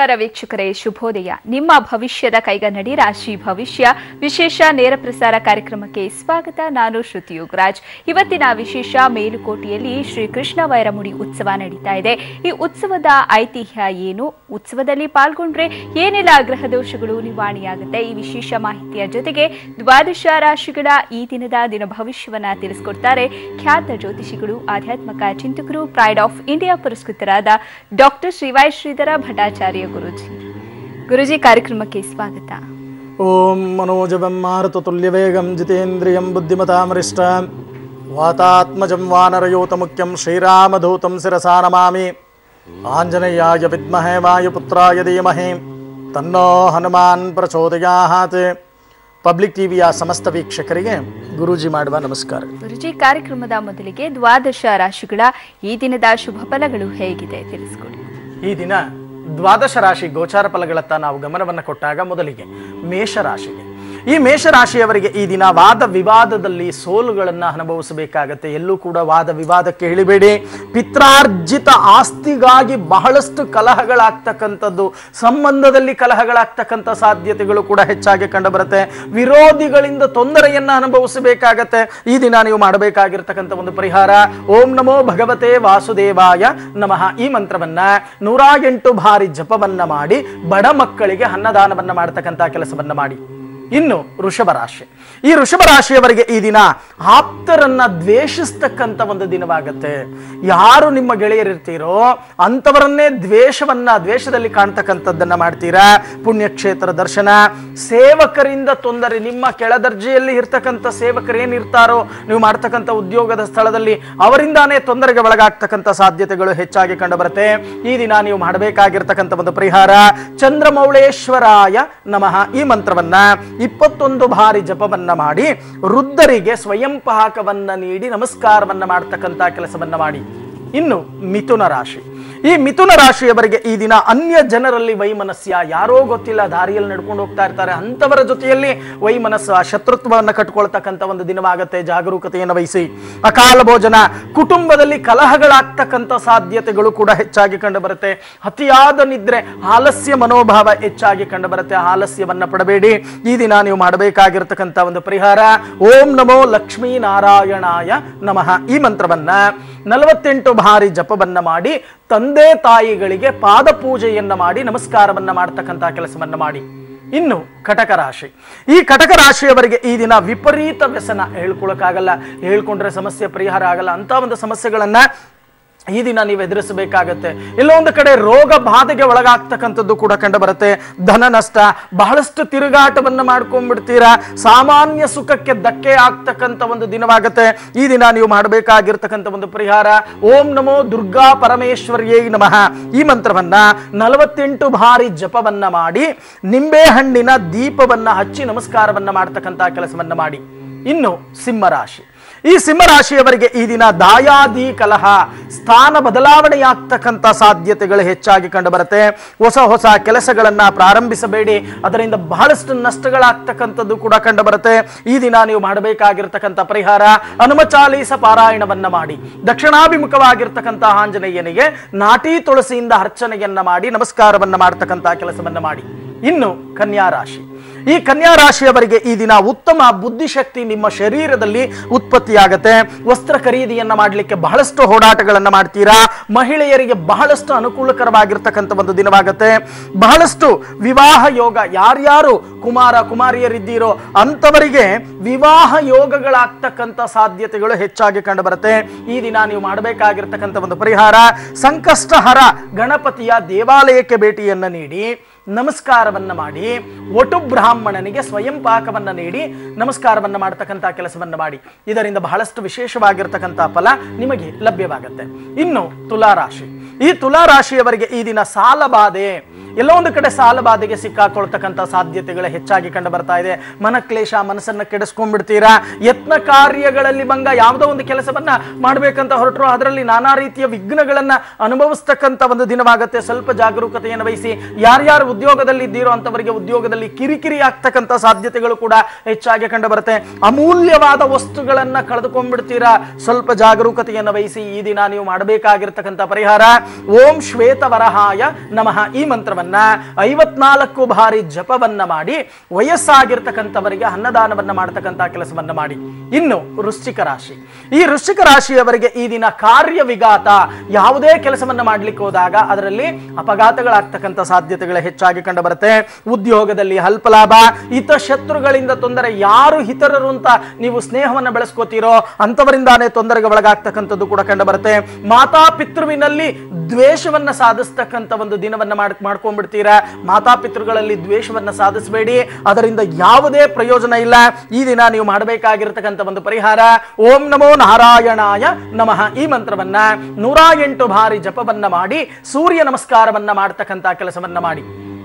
ನಮಸ್ಕಾರ ವೀಕ್ಷಕರೇ, ಶುಭೋದಯ. ನಿಮ್ಮ ಭವಿಷ್ಯದ ಕೈಗನ್ನಡಿ ರಾಶಿ ಭವಿಷ್ಯ ವಿಶೇಷ ನೇರ ಪ್ರಸಾರ ಕಾರ್ಯಕ್ರಮಕ್ಕೆ ಸ್ವಾಗತ. ನಾನು ಶ್ರುತಿ ಯೋಗರಾಜ್. ಇವತ್ತಿನ ವಿಶೇಷ ಮೇಲುಕೋಟೆಯಲ್ಲಿ ಶ್ರೀಕೃಷ್ಣ ವೈರಮುಡಿ ಉತ್ಸವ ನಡೀತಾ ಇದೆ. ಈ ಉತ್ಸವದ ಐತಿಹ್ಯ ಏನು, ಉತ್ಸವದಲ್ಲಿ ಪಾಲ್ಗೊಂಡ್ರೆ ಏನೆಲ್ಲ ಗ್ರಹ ದೋಷಗಳು ನಿವಾರಣೆಯಾಗುತ್ತೆ, ಈ ವಿಶೇಷ ಮಾಹಿತಿಯ ಜೊತೆಗೆ ದ್ವಾದಶ ರಾಶಿಗಳ ಈ ದಿನ ಭವಿಷ್ಯವನ್ನ ತಿಳಿಸಿಕೊಡ್ತಾರೆ ಖ್ಯಾತ ಜ್ಯೋತಿಷಿಗಳು, ಆಧ್ಯಾತ್ಮಿಕ ಚಿಂತಕರು, ಪ್ರೈಡ್ ಆಫ್ ಇಂಡಿಯಾ ಪುರಸ್ಕೃತರಾದ ಡಾಕ್ಟರ್ ಶ್ರೀವಾಯ್ ಶ್ರೀಧರ ಭಟ್ಟಾಚಾರ್ಯ ಗುರುಜಿ. ಕಾರ್ಯಕ್ರಮಕ್ಕೆ ಸ್ವಾಗತ. ಓಂ ಮನೋಜವಂ ಮಾರುತತುಲ್ಯವೇಗಂ ಜಿತೇಂದ್ರಿಯಂ ಬುದ್ಧಿಮತಾಮರಿಷ್ಟ ವಾತಾತ್ಮಜಂ ವಾನರಯೋತ ಮುಖ್ಯಂ ಶ್ರೀರಾಮಧೂತಂ ಶಿರಸಾ ನಮಾಮಿ. ಆಂಜನೇಯಾಯ ವಿದ್ಮಹೇ ವಾಯುಪುತ್ರಾಯ ಧೀಮಹಿ ತನ್ನೋ ಹನುಮಾನ್ ಪ್ರಚೋದಯಾತ್. ಪಬ್ಲಿಕ್ ಟಿವಿಯ ಸಮಸ್ತ ವೀಕ್ಷಕರಿಗೆ ಗುರೂಜಿ ಮಾಡುವ ನಮಸ್ಕಾರ. ಗುರುಜಿ, ಕಾರ್ಯಕ್ರಮದ ಮೊದಲಿಗೆ ದ್ವಾದಶ ರಾಶಿಗಳ ಈ ದಿನದ ಶುಭ ಫಲಗಳು ಹೇಗಿದೆ ತಿಳಿಸಿಕೊಡಿ. ಈ ದಿನ ದ್ವಾದಶ ರಾಶಿ ಗೋಚಾರ ಫಲಗಳತ್ತ ನಾವು ಗಮನವನ್ನು ಕೊಟ್ಟಾಗ ಮೊದಲಿಗೆ ಮೇಷರಾಶಿಗೆ, ಈ ಮೇಷರಾಶಿಯವರಿಗೆ ಈ ದಿನ ವಾದ ವಿವಾದದಲ್ಲಿ ಸೋಲುಗಳನ್ನು ಅನುಭವಿಸಬೇಕಾಗತ್ತೆ. ಎಲ್ಲೂ ಕೂಡ ವಾದ ವಿವಾದಕ್ಕೆ ಇಳಿಬೇಡಿ. ಪಿತ್ರಾರ್ಜಿತ ಆಸ್ತಿಗಾಗಿ ಬಹಳಷ್ಟು ಕಲಹಗಳಾಗ್ತಕ್ಕಂಥದ್ದು, ಸಂಬಂಧದಲ್ಲಿ ಕಲಹಗಳಾಗ್ತಕ್ಕಂಥ ಸಾಧ್ಯತೆಗಳು ಕೂಡ ಹೆಚ್ಚಾಗಿ ಕಂಡುಬರುತ್ತೆ. ವಿರೋಧಿಗಳಿಂದ ತೊಂದರೆಯನ್ನು ಅನುಭವಿಸಬೇಕಾಗತ್ತೆ. ಈ ದಿನ ನೀವು ಮಾಡಬೇಕಾಗಿರ್ತಕ್ಕಂಥ ಒಂದು ಪರಿಹಾರ ಓಂ ನಮೋ ಭಗವತೆ ವಾಸುದೇವಾಯ ನಮಃ. ಈ ಮಂತ್ರವನ್ನ 108 ಬಾರಿ ಜಪವನ್ನ ಮಾಡಿ ಬಡ ಮಕ್ಕಳಿಗೆ ಅನ್ನದಾನವನ್ನ ಮಾಡತಕ್ಕಂಥ ಕೆಲಸವನ್ನ ಮಾಡಿ. ಇನ್ನು ವೃಷಭ ರಾಶಿ, ಈ ವೃಷಭ ರಾಶಿಯವರಿಗೆ ಈ ದಿನ ಆಪ್ತರನ್ನ ದ್ವೇಷಿಸ್ತಕ್ಕಂಥ ಒಂದು ದಿನವಾಗತ್ತೆ. ಯಾರು ನಿಮ್ಮ ಗೆಳೆಯರಿರ್ತೀರೋ ಅಂಥವರನ್ನೇ ದ್ವೇಷದಲ್ಲಿ ಕಾಣ್ತಕ್ಕಂಥದ್ದನ್ನ ಮಾಡ್ತೀರಾ. ಪುಣ್ಯಕ್ಷೇತ್ರ ದರ್ಶನ, ಸೇವಕರಿಂದ ತೊಂದರೆ, ನಿಮ್ಮ ಕೆಳದರ್ಜೆಯಲ್ಲಿ ಇರ್ತಕ್ಕಂಥ ಸೇವಕರು ಏನಿರ್ತಾರೋ ನೀವು ಮಾಡ್ತಕ್ಕಂಥ ಉದ್ಯೋಗದ ಸ್ಥಳದಲ್ಲಿ ಅವರಿಂದಾನೇ ತೊಂದರೆಗೆ ಒಳಗಾಗ್ತಕ್ಕಂಥ ಸಾಧ್ಯತೆಗಳು ಹೆಚ್ಚಾಗಿ ಕಂಡುಬರುತ್ತೆ. ಈ ದಿನ ನೀವು ಮಾಡಬೇಕಾಗಿರ್ತಕ್ಕಂಥ ಒಂದು ಪರಿಹಾರ ಚಂದ್ರಮೌಳೇಶ್ವರಾಯ ನಮಃ. ಈ ಮಂತ್ರವನ್ನ 21 ಬಾರಿ ಜಪವನ್ನ ಮಾಡಿ ವೃದ್ಧರಿಗೆ ಸ್ವಯಂ ಪಾಕವನ್ನ ನೀಡಿ ನಮಸ್ಕಾರವನ್ನ ಮಾಡತಕ್ಕಂಥ ಕೆಲಸವನ್ನ ಮಾಡಿ. ಇನ್ನು ಮಿಥುನ ರಾಶಿ, ಈ ಮಿಥುನ ರಾಶಿಯವರಿಗೆ ಈ ದಿನ ಅನ್ಯ ಜನರಲ್ಲಿ ವೈಮನಸ್ಯ, ಯಾರೋ ಗೊತ್ತಿಲ್ಲ ದಾರಿಯಲ್ಲಿ ನಡ್ಕೊಂಡು ಹೋಗ್ತಾ ಇರ್ತಾರೆ, ಅಂಥವರ ಜೊತೆಯಲ್ಲಿ ವೈಮನಸ್ಸ, ಶತ್ರುತ್ವವನ್ನು ಕಟ್ಕೊಳ್ತಕ್ಕಂಥ ಒಂದು ದಿನವಾಗತ್ತೆ. ಜಾಗರೂಕತೆಯನ್ನು ವಹಿಸಿ. ಅಕಾಲ ಭೋಜನ, ಕುಟುಂಬದಲ್ಲಿ ಕಲಹಗಳಾಗ್ತಕ್ಕಂಥ ಸಾಧ್ಯತೆಗಳು ಕೂಡ ಹೆಚ್ಚಾಗಿ ಕಂಡುಬರುತ್ತೆ. ಅತಿಯಾದ ನಿದ್ರೆ, ಆಲಸ್ಯ ಮನೋಭಾವ ಹೆಚ್ಚಾಗಿ ಕಂಡುಬರುತ್ತೆ. ಆಲಸ್ಯವನ್ನ ಪಡಬೇಡಿ. ಈ ದಿನ ನೀವು ಮಾಡಬೇಕಾಗಿರ್ತಕ್ಕಂಥ ಒಂದು ಪರಿಹಾರ ಓಂ ನಮೋ ಲಕ್ಷ್ಮೀ ನಾರಾಯಣಾಯ ನಮಃ. ಈ ಮಂತ್ರವನ್ನ 48 ಬಾರಿ ಜಪವನ್ನ ಮಾಡಿ ತಂದೆ ತಾಯಿಗಳಿಗೆ ಪಾದ ಪೂಜೆಯನ್ನ ಮಾಡಿ ನಮಸ್ಕಾರವನ್ನ ಮಾಡತಕ್ಕಂಥ ಕೆಲಸವನ್ನ ಮಾಡಿ. ಇನ್ನು ಕಟಕ ರಾಶಿ, ಈ ಕಟಕ ರಾಶಿಯವರಿಗೆ ಈ ದಿನ ವಿಪರೀತ ವ್ಯಸನ, ಹೇಳ್ಕೊಳಕ್ಕಾಗಲ್ಲ, ಹೇಳ್ಕೊಂಡ್ರೆ ಸಮಸ್ಯೆ ಪರಿಹಾರ ಆಗಲ್ಲ ಅಂತ ಒಂದು ಸಮಸ್ಯೆಗಳನ್ನ ಈ ದಿನ ನೀವು ಎದುರಿಸಬೇಕಾಗತ್ತೆ. ಎಲ್ಲೋ ಒಂದು ಕಡೆ ರೋಗ ಬಾಧೆಗೆ ಒಳಗಾಗ್ತಕ್ಕಂಥದ್ದು ಕೂಡ ಕಂಡು ಬರುತ್ತೆ. ಧನ ನಷ್ಟ, ಬಹಳಷ್ಟು ತಿರುಗಾಟವನ್ನು ಮಾಡ್ಕೊಂಡ್ಬಿಡ್ತೀರಾ. ಸಾಮಾನ್ಯ ಸುಖಕ್ಕೆ ಧಕ್ಕೆ ಆಗ್ತಕ್ಕಂಥ ಒಂದು ದಿನವಾಗತ್ತೆ. ಈ ದಿನ ನೀವು ಮಾಡಬೇಕಾಗಿರ್ತಕ್ಕಂಥ ಒಂದು ಪರಿಹಾರ ಓಂ ನಮೋ ದುರ್ಗಾ ಪರಮೇಶ್ವರ್ಯೈ ನಮಃ. ಈ ಮಂತ್ರವನ್ನ 48 ಬಾರಿ ಜಪವನ್ನ ಮಾಡಿ ನಿಂಬೆ ಹಣ್ಣಿನ ದೀಪವನ್ನ ಹಚ್ಚಿ ನಮಸ್ಕಾರವನ್ನ ಮಾಡತಕ್ಕಂಥ ಕೆಲಸವನ್ನ ಮಾಡಿ. ಇನ್ನು ಸಿಂಹರಾಶಿ, ಈ ಸಿಂಹರಾಶಿಯವರಿಗೆ ಈ ದಿನ ದಾಯಾದಿ ಕಲಹ, ಸ್ಥಾನ ಬದಲಾವಣೆಯಾಗ್ತಕ್ಕಂಥ ಸಾಧ್ಯತೆಗಳು ಹೆಚ್ಚಾಗಿ ಕಂಡುಬರುತ್ತೆ. ಹೊಸ ಕೆಲಸಗಳನ್ನ ಪ್ರಾರಂಭಿಸಬೇಡಿ, ಅದರಿಂದ ಬಹಳಷ್ಟು ನಷ್ಟಗಳಾಗ್ತಕ್ಕಂಥದ್ದು ಕೂಡ ಕಂಡುಬರುತ್ತೆ. ಈ ದಿನ ನೀವು ಮಾಡಬೇಕಾಗಿರ್ತಕ್ಕಂಥ ಪರಿಹಾರ ಹನುಮಚಾಲೀಸ ಪಾರಾಯಣವನ್ನ ಮಾಡಿ ದಕ್ಷಿಣಾಭಿಮುಖವಾಗಿರ್ತಕ್ಕಂಥ ಆಂಜನೇಯನಿಗೆ ನಾಟಿ ತುಳಸಿಯಿಂದ ಅರ್ಚನೆಯನ್ನ ಮಾಡಿ ನಮಸ್ಕಾರವನ್ನ ಮಾಡತಕ್ಕಂಥ ಕೆಲಸವನ್ನ ಮಾಡಿ. ಇನ್ನು ಕನ್ಯಾ ರಾಶಿ, ಈ ಕನ್ಯಾ ರಾಶಿಯವರಿಗೆ ಈ ದಿನ ಉತ್ತಮ ಬುದ್ಧಿಶಕ್ತಿ ನಿಮ್ಮ ಶರೀರದಲ್ಲಿ ಉತ್ಪತ್ತಿಯಾಗತ್ತೆ. ವಸ್ತ್ರ ಖರೀದಿಯನ್ನ ಮಾಡಲಿಕ್ಕೆ ಬಹಳಷ್ಟು ಹೋರಾಟಗಳನ್ನ ಮಾಡ್ತೀರಾ. ಮಹಿಳೆಯರಿಗೆ ಬಹಳಷ್ಟು ಅನುಕೂಲಕರವಾಗಿರ್ತಕ್ಕಂಥ ಒಂದು ದಿನವಾಗತ್ತೆ. ಬಹಳಷ್ಟು ವಿವಾಹ ಯೋಗ, ಯಾರ್ಯಾರು ಕುಮಾರಿಯರಿದ್ದೀರೋ ಅಂಥವರಿಗೆ ವಿವಾಹ ಯೋಗಗಳಾಗ್ತಕ್ಕಂಥ ಸಾಧ್ಯತೆಗಳು ಹೆಚ್ಚಾಗಿ ಕಂಡುಬರುತ್ತೆ. ಈ ದಿನ ನೀವು ಮಾಡಬೇಕಾಗಿರ್ತಕ್ಕಂಥ ಒಂದು ಪರಿಹಾರ ಸಂಕಷ್ಟಹರ ಗಣಪತಿಯ ದೇವಾಲಯಕ್ಕೆ ಭೇಟಿಯನ್ನ ನೀಡಿ ನಮಸ್ಕಾರವನ್ನ ಮಾಡಿ ಒಟು ಬ್ರಾಹ್ಮಣನಿಗೆ ಸ್ವಯಂ ಪಾಕವನ್ನ ನೀಡಿ ನಮಸ್ಕಾರವನ್ನ ಮಾಡತಕ್ಕಂಥ ಕೆಲಸವನ್ನ ಮಾಡಿ. ಇದರಿಂದ ಬಹಳಷ್ಟು ವಿಶೇಷವಾಗಿರ್ತಕ್ಕಂಥ ಫಲ ನಿಮಗೆ ಲಭ್ಯವಾಗುತ್ತೆ. ಇನ್ನು ತುಲಾರಾಶಿ, ಈ ತುಲಾರಾಶಿಯವರಿಗೆ ಈ ದಿನ ಸಾಲಬಾಧೆ, ಎಲ್ಲೋ ಒಂದು ಕಡೆ ಸಾಲಬಾಧೆಗೆ ಸಿಕ್ಕಾಕೊಳ್ತಕ್ಕಂಥ ಸಾಧ್ಯತೆಗಳು ಹೆಚ್ಚಾಗಿ ಕಂಡು ಬರ್ತಾ ಇದೆ. ಮನಕ್ಲೇಶ, ಮನಸ್ಸನ್ನ ಕೆಡಿಸ್ಕೊಂಡ್ಬಿಡ್ತೀರಾ. ಯತ್ನ ಕಾರ್ಯಗಳಲ್ಲಿ ಭಂಗ, ಯಾವುದೋ ಒಂದು ಕೆಲಸವನ್ನ ಮಾಡ್ಬೇಕಂತ ಹೊರಟರು ಅದರಲ್ಲಿ ನಾನಾ ರೀತಿಯ ವಿಘ್ನಗಳನ್ನ ಅನುಭವಿಸ್ತಕ್ಕಂಥ ಒಂದು ದಿನವಾಗುತ್ತೆ. ಸ್ವಲ್ಪ ಜಾಗರೂಕತೆಯನ್ನು ವಹಿಸಿ. ಯಾರ್ಯಾರು ಉದ್ಯೋಗದಲ್ಲಿ ಇದ್ದೀರೋ ಅಂತವರಿಗೆ ಉದ್ಯೋಗದಲ್ಲಿ ಕಿರಿಕಿರಿ ಆಗ್ತಕ್ಕಂಥ ಸಾಧ್ಯತೆಗಳು ಕೂಡ ಹೆಚ್ಚಾಗಿ ಕಂಡು ಬರುತ್ತೆ. ಅಮೂಲ್ಯವಾದ ವಸ್ತುಗಳನ್ನ ಕಳೆದುಕೊಂಡ್ಬಿಡ್ತೀರಾ. ಸ್ವಲ್ಪ ಜಾಗರೂಕತೆಯನ್ನು ವಹಿಸಿ. ಈ ದಿನ ನೀವು ಮಾಡಬೇಕಾಗಿರ್ತಕ್ಕಂಥ ಪರಿಹಾರ ಓಂ ಶ್ವೇತವರಹಾಯ ನಮಃ. ಈ ಮಂತ್ರವನ್ನ ಮಂತ್ರವನ್ನ 54 ಬಾರಿ ಜಪವನ್ನ ಮಾಡಿ ವಯಸ್ಸಾಗಿರ್ತಕ್ಕಂಥವರಿಗೆ ಅನ್ನದಾನವನ್ನ ಮಾಡತಕ್ಕಂಥ ಕೆಲಸವನ್ನ ಮಾಡಿ. ಇನ್ನು ವೃಶ್ಚಿಕ ರಾಶಿ, ಈ ವೃಶ್ಚಿಕ ರಾಶಿಯವರಿಗೆ ಈ ದಿನ ಕಾರ್ಯ ವಿಘಾತ, ಯಾವುದೇ ಕೆಲಸವನ್ನ ಮಾಡ್ಲಿಕ್ಕೆ ಹೋದಾಗ ಅದರಲ್ಲಿ ಅಪಘಾತಗಳಾಗ್ತಕ್ಕಂಥ ಸಾಧ್ಯತೆಗಳು ಹೆಚ್ಚಾಗಿ ಕಂಡು ಬರುತ್ತೆ. ಉದ್ಯೋಗದಲ್ಲಿ ಅಲ್ಪ ಲಾಭ, ಹಿತ ಶತ್ರುಗಳಿಂದ ತೊಂದರೆ. ಯಾರು ಹಿತರರು ಅಂತ ನೀವು ಸ್ನೇಹವನ್ನ ಬೆಳೆಸ್ಕೋತೀರೋ ಅಂತವರಿಂದಾನೇ ತೊಂದರೆಗೆ ಒಳಗಾಗ್ತಕ್ಕಂಥದ್ದು ಕೂಡ ಕಂಡು ಬರುತ್ತೆ. ಮಾತಾಪಿತೃವಿನಲ್ಲಿ ದ್ವೇಷವನ್ನ ಸಾಧಿಸ್ತಕ್ಕಂಥ ಒಂದು ದಿನವನ್ನ ಮಾಡ್ಕೊಂಡ್ಬಿಡ್ತೀರಾ. ಮಾತಾಪಿತೃಗಳಲ್ಲಿ ದ್ವೇಷವನ್ನ ಸಾಧಿಸಬೇಡಿ, ಅದರಿಂದ ಯಾವುದೇ ಪ್ರಯೋಜನ ಇಲ್ಲ. ಈ ದಿನ ನೀವು ಮಾಡಬೇಕಾಗಿರ್ತಕ್ಕಂಥ ಒಂದು ಪರಿಹಾರ ಓಂ ನಮೋ ನಾರಾಯಣಾಯ ನಮಃ ಈ ಮಂತ್ರವನ್ನ 108 ಬಾರಿ ಜಪವನ್ನ ಮಾಡಿ ಸೂರ್ಯ ನಮಸ್ಕಾರವನ್ನ ಮಾಡತಕ್ಕಂಥ ಕೆಲಸವನ್ನ ಮಾಡಿ.